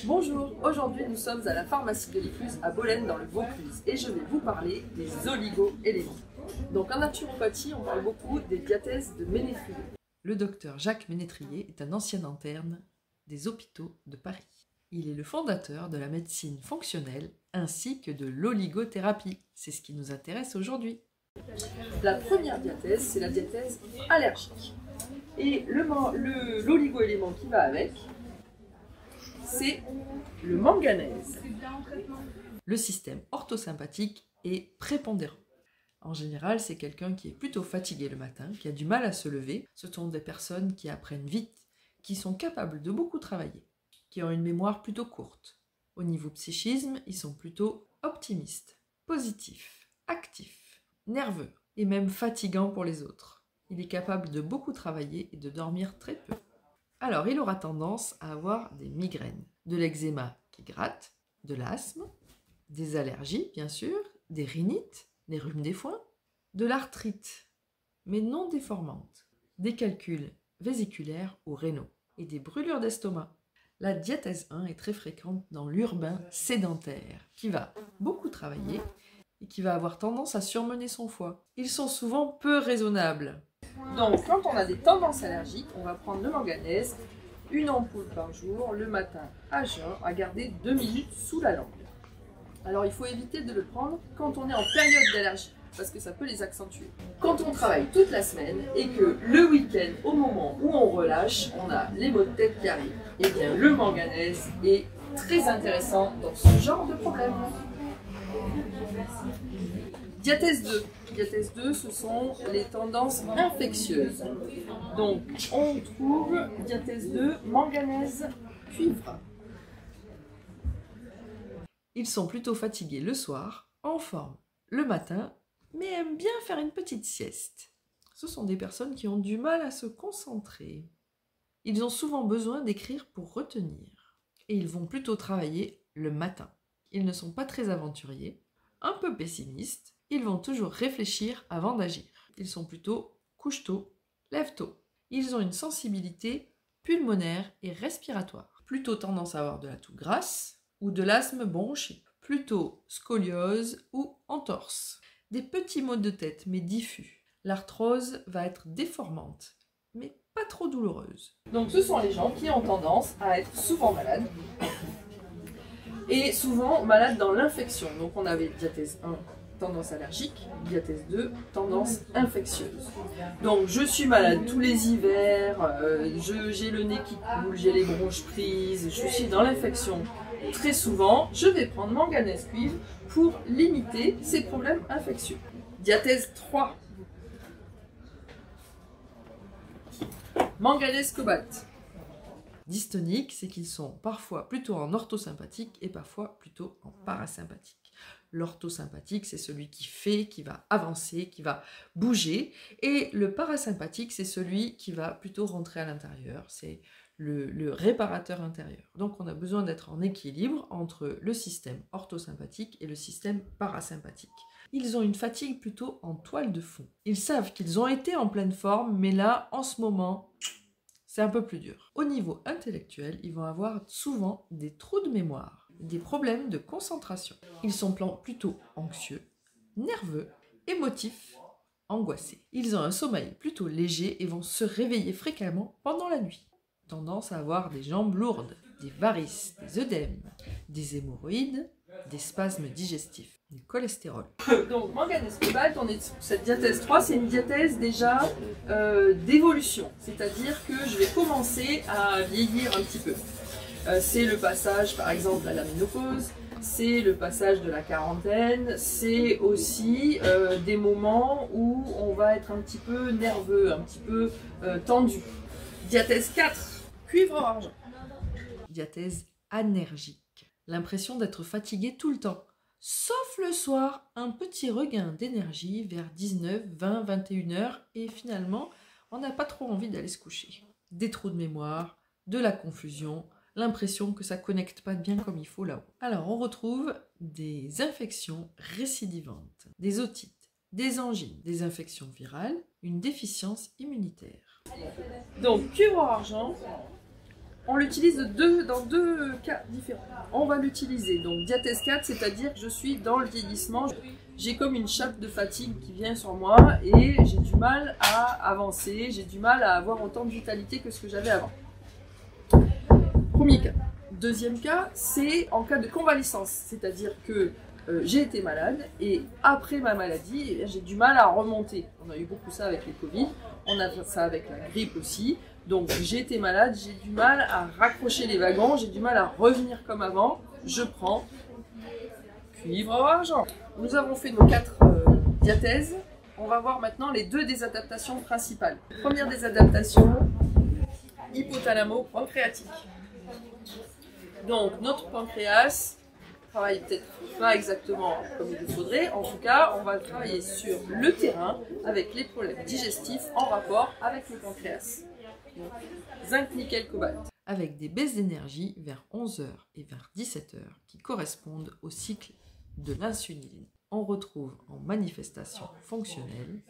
Bonjour, aujourd'hui nous sommes à la pharmacie de l'Icluse à Bolène dans le Vaucluse et je vais vous parler des oligo-éléments. Donc en naturopathie, on parle beaucoup des diathèses de Ménétrier. Le docteur Jacques Ménétrier est un ancien interne des hôpitaux de Paris. Il est le fondateur de la médecine fonctionnelle ainsi que de l'oligothérapie. C'est ce qui nous intéresse aujourd'hui. La première diathèse, c'est la diathèse allergique. Et l'oligo-élément qui va avec, c'est le manganèse. Le système orthosympathique est prépondérant. En général, c'est quelqu'un qui est plutôt fatigué le matin, qui a du mal à se lever. Ce sont des personnes qui apprennent vite, qui sont capables de beaucoup travailler, qui ont une mémoire plutôt courte. Au niveau psychisme, ils sont plutôt optimistes, positifs, actifs, nerveux et même fatigants pour les autres. Il est capable de beaucoup travailler et de dormir très peu. Alors, il aura tendance à avoir des migraines, de l'eczéma qui gratte, de l'asthme, des allergies bien sûr, des rhinites, des rhumes des foins, de l'arthrite, mais non déformante, des calculs vésiculaires ou rénaux et des brûlures d'estomac. La diathèse 1 est très fréquente dans l'urbain sédentaire, qui va beaucoup travailler et qui va avoir tendance à surmener son foie. Ils sont souvent peu raisonnables. Donc quand on a des tendances allergiques, on va prendre le manganèse, une ampoule par jour, le matin à jeun, à garder 2 minutes sous la langue. Alors il faut éviter de le prendre quand on est en période d'allergie, parce que ça peut les accentuer. Quand on travaille toute la semaine et que le week-end, au moment où on relâche, on a les maux de tête qui arrivent, et bien le manganèse est très intéressant dans ce genre de problème. Diathèse 2. Diathèse 2, ce sont les tendances infectieuses. Donc on trouve diathèse 2, manganèse, cuivre. Ils sont plutôt fatigués le soir, en forme le matin, mais aiment bien faire une petite sieste. Ce sont des personnes qui ont du mal à se concentrer. Ils ont souvent besoin d'écrire pour retenir. Et ils vont plutôt travailler le matin. Ils ne sont pas très aventuriers, un peu pessimistes. Ils vont toujours réfléchir avant d'agir. Ils sont plutôt couche-tôt, lève-tôt. Ils ont une sensibilité pulmonaire et respiratoire. Plutôt tendance à avoir de la toux grasse, ou de l'asthme bronchique, plutôt scoliose ou entorse. Des petits maux de tête, mais diffus. L'arthrose va être déformante, mais pas trop douloureuse. Donc ce sont les gens qui ont tendance à être souvent malades, et souvent malades dans l'infection. Donc on avait diathèse 1, tendance allergique, diathèse 2, tendance infectieuse. Donc je suis malade tous les hivers, j'ai le nez qui coule, j'ai les bronches prises, je suis dans l'infection. Très souvent, je vais prendre manganèse cuivre pour limiter ces problèmes infectieux. Diathèse 3. Manganèse cobalt. Dystonique, c'est qu'ils sont parfois plutôt en orthosympathique et parfois plutôt en parasympathique. L'orthosympathique, c'est celui qui fait, qui va avancer, qui va bouger. Et le parasympathique, c'est celui qui va plutôt rentrer à l'intérieur. C'est le réparateur intérieur. Donc on a besoin d'être en équilibre entre le système orthosympathique et le système parasympathique. Ils ont une fatigue plutôt en toile de fond. Ils savent qu'ils ont été en pleine forme, mais là, en ce moment, c'est un peu plus dur. Au niveau intellectuel, ils vont avoir souvent des trous de mémoire, des problèmes de concentration. Ils sont plutôt anxieux, nerveux, émotifs, angoissés. Ils ont un sommeil plutôt léger et vont se réveiller fréquemment pendant la nuit. Tendance à avoir des jambes lourdes, des varices, des œdèmes, des hémorroïdes, des spasmes digestifs, du cholestérol. Donc manganèse cobalt, on est sur cette diathèse 3, c'est une diathèse déjà d'évolution, c'est-à-dire que je vais commencer à vieillir un petit peu. C'est le passage par exemple à la ménopause, c'est le passage de la quarantaine, c'est aussi des moments où on va être un petit peu nerveux, un petit peu tendu. Diathèse 4. Cuivre-argent. Diathèse anergique. L'impression d'être fatigué tout le temps. Sauf le soir, un petit regain d'énergie vers 19, 20, 21 heures et finalement, on n'a pas trop envie d'aller se coucher. Des trous de mémoire, de la confusion, l'impression que ça ne connecte pas bien comme il faut là-haut. Alors on retrouve des infections récidivantes, des otites, des angines, des infections virales, une déficience immunitaire. Donc cuivre-argent, On l'utilise dans deux cas différents. On va l'utiliser donc diathèse 4, c'est-à-dire que je suis dans le vieillissement. J'ai comme une chape de fatigue qui vient sur moi et j'ai du mal à avancer, j'ai du mal à avoir autant de vitalité que ce que j'avais avant. Premier cas. Deuxième cas, c'est en cas de convalescence, c'est-à-dire que j'ai été malade et après ma maladie, j'ai du mal à remonter. On a eu beaucoup ça avec les Covid, on a ça avec la grippe aussi. Donc j'ai été malade, j'ai du mal à raccrocher les wagons, j'ai du mal à revenir comme avant. Je prends cuivre argent. Nous avons fait nos 4 diathèses. On va voir maintenant les 2 désadaptations principales. Première désadaptation, hypothalamo-pancréatique. Donc notre pancréas travaille peut-être pas exactement comme il le faudrait. En tout cas, on va travailler sur le terrain avec les problèmes digestifs en rapport avec le pancréas. Donc, zinc, nickel, cobalt. Avec des baisses d'énergie vers 11h et vers 17h qui correspondent au cycle de l'insuline. On retrouve en manifestation fonctionnelle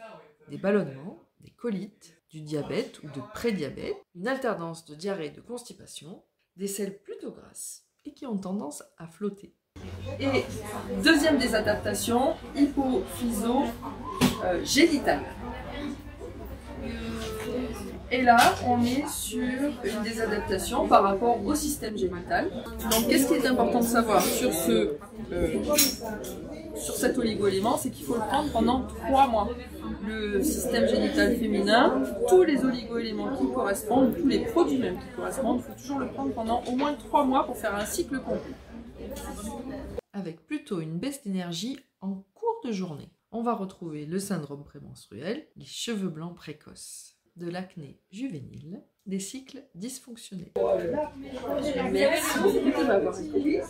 des ballonnements, des colites, du diabète ou de prédiabète, une alternance de diarrhée et de constipation, des selles plutôt grasses et qui ont tendance à flotter. Et deuxième désadaptation, hypophyso-génitale. Et là, on est sur une désadaptation par rapport au système génital. Donc, qu'est-ce qui est important de savoir sur cet oligo-élément, c'est qu'il faut le prendre pendant 3 mois. Le système génital féminin, tous les oligo-éléments qui correspondent, tous les produits même qui correspondent, il faut toujours le prendre pendant au moins 3 mois pour faire un cycle complet. Avec plutôt une baisse d'énergie en cours de journée. On va retrouver le syndrome prémenstruel, les cheveux blancs précoces, de l'acné juvénile, des cycles dysfonctionnels. Merci beaucoup de m'avoir écouté.